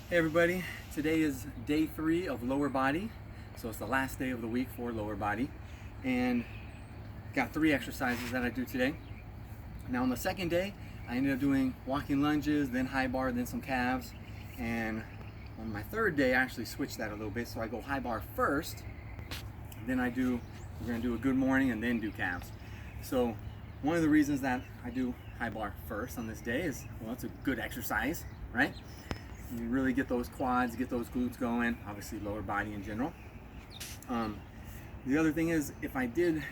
Hey everybody, today is day 3 of lower body. So it's the last day of the week for lower body. And got 3 exercises that I do today. Now on the second day, I ended up doing walking lunges, then high bar, then some calves. And on my third day, I actually switched that a little bit. So I go high bar first, then we're gonna do a good morning and then do calves. So one of the reasons that I do high bar first on this day is, well, it's a good exercise, right? You really get those quads, get those glutes going, obviously lower body in general. The other thing is, if I did,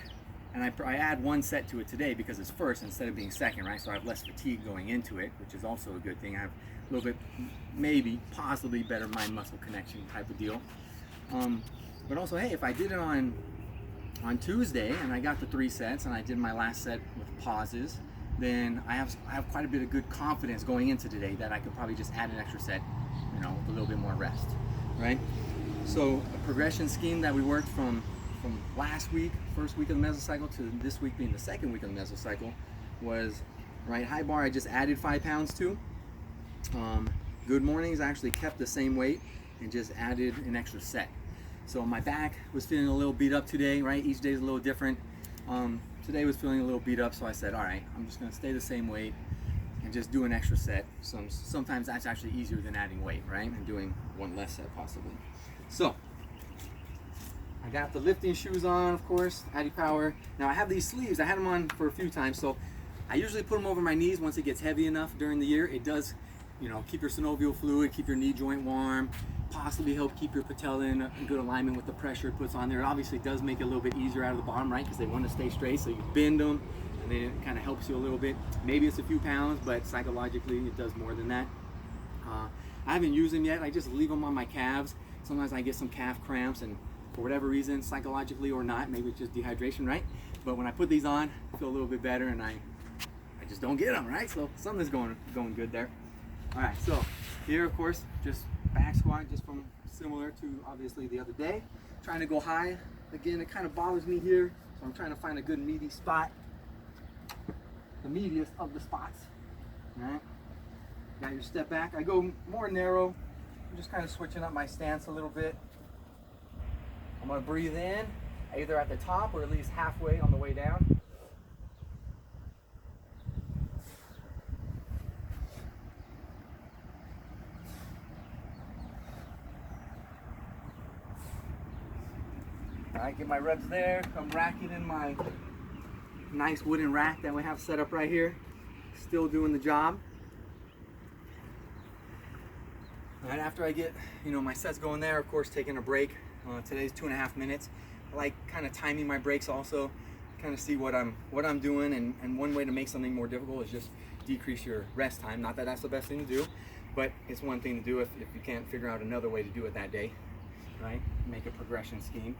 and I add 1 set to it today because it's first instead of being second, right? So I have less fatigue going into it, which is also a good thing. I have a little bit, maybe, possibly better mind-muscle connection type of deal. But also, hey, if I did it on Tuesday and I got the 3 sets and I did my last set with pauses, then I have quite a bit of good confidence going into today that I could probably just add an extra set, with a little bit more rest, right? So a progression scheme that we worked from last week, first week of the mesocycle, to this week being the second week of the mesocycle was, right, high bar I just added 5 pounds to. Good mornings I actually kept the same weight and just added an extra set. So my back was feeling a little beat up today, right? Each day is a little different. Today was feeling a little beat up, so I said, all right, I'm just gonna stay the same weight and just do an extra set. Sometimes that's actually easier than adding weight, right? And doing 1 less set possibly. So I got the lifting shoes on, of course, Addy Power. Now I have these sleeves, I had them on for a few times, so I usually put them over my knees once it gets heavy enough during the year. It does, keep your synovial fluid, keep your knee joint warm, possibly help keep your patella in good alignment with the pressure it puts on there. It obviously does make it a little bit easier out of the bottom, right? Because they want to stay straight, so you bend them, and then it kind of helps you a little bit. Maybe it's a few pounds, but psychologically it does more than that. I haven't used them yet. I just leave them on my calves. Sometimes I get some calf cramps, and for whatever reason, psychologically or not, maybe it's just dehydration, right? But when I put these on, I feel a little bit better, and I just don't get them, right? So something's going good there. All right, so here, of course, just back squat, just from similar to obviously the other day. Trying to go high. Again, it kind of bothers me here, so I'm trying to find a good meaty spot. The meatiest of the spots. All right. Got your step back. I go more narrow. I'm just kind of switching up my stance a little bit. I'm gonna breathe in, either at the top or at least halfway on the way down. All right, get my reps there. Come racking in my nice wooden rack that we have set up right here. Still doing the job. All right, after I get my sets going there, of course, taking a break. Today's 2.5 minutes. I like kind of timing my breaks also, kind of see what I'm doing, and one way to make something more difficult is just decrease your rest time. Not that that's the best thing to do, but it's one thing to do if you can't figure out another way to do it that day, right? Make a progression scheme.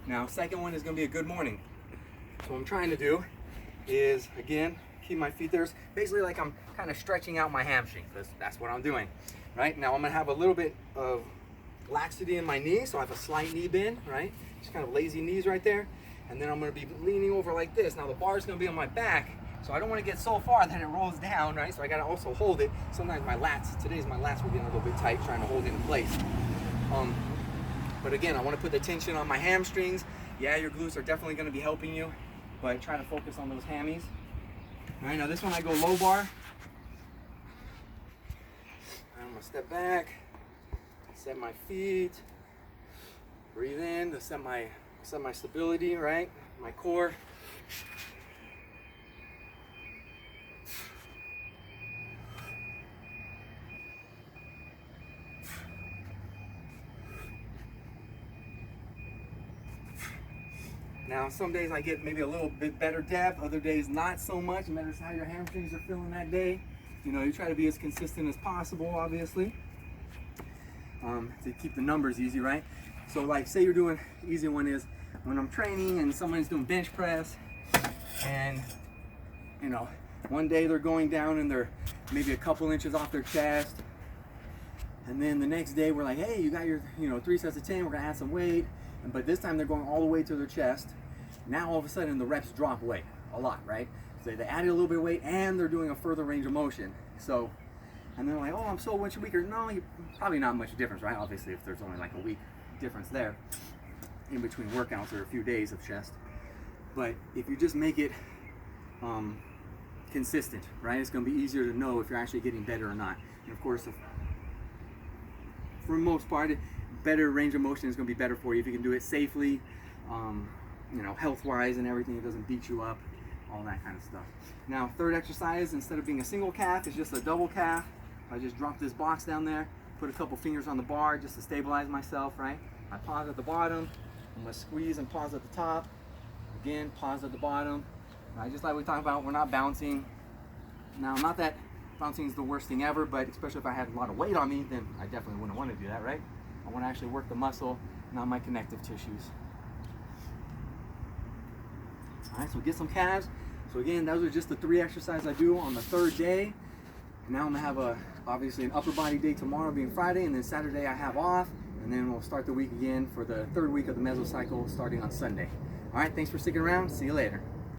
Now, second one is going to be a good morning. So what I'm trying to do is, again, keep my feet there. Basically like I'm kind of stretching out my hamstring, because that's what I'm doing. Right? Now I'm going to have a little bit of laxity in my knee, so I have a slight knee bend, right? Just kind of lazy knees right there. And then I'm going to be leaning over like this. Now the bar is going to be on my back, so I don't want to get so far that it rolls down, right? So I got to also my lats, today's my lats were getting a little bit tight, trying to hold it in place. But again, I want to put the tension on my hamstrings. Yeah, your glutes are definitely going to be helping you, but try to focus on those hammies. All right, now this one I go low bar. I'm going to step back, set my feet, breathe in to set my stability, right? My core. Now, some days I get maybe a little bit better depth, other days not so much. No matter how your hamstrings are feeling that day. You try to be as consistent as possible, obviously, to keep the numbers easy, right? So, like, say you're doing, easy one is when I'm training and someone's doing bench press, and one day they're going down and they're maybe a couple inches off their chest, and then the next day we're like, hey, you got your 3 sets of 10, we're gonna add some weight, but this time they're going all the way to their chest. Now all of a sudden the reps drop weight a lot, right? So they added a little bit of weight and they're doing a further range of motion. So And they're like, oh, I'm so much weaker. No, probably not much difference, right? Obviously, if there's only like a week difference there in between workouts or a few days of chest. But if you just make it consistent, right, it's going to be easier to know if you're actually getting better or not. And of course, for the most part, better range of motion is going to be better for you if you can do it safely, you know, health-wise and everything. It doesn't beat you up, all that kind of stuff. Now, third exercise, instead of being a single calf, it's just a double calf. I just drop this box down there, put a couple fingers on the bar just to stabilize myself, right? I pause at the bottom, I'm going to squeeze and pause at the top. Again, pause at the bottom. Just like we talked about, we're not bouncing. Now, not that bouncing is the worst thing ever, but especially if I had a lot of weight on me, then I definitely wouldn't want to do that, right? I want to actually work the muscle, not my connective tissues. All right, so get some calves. So again, those are just the 3 exercises I do on the 3rd day. And now I'm gonna have obviously an upper body day tomorrow being Friday, and then Saturday I have off, and then we'll start the week again for the 3rd week of the mesocycle starting on Sunday. All right, thanks for sticking around. See you later.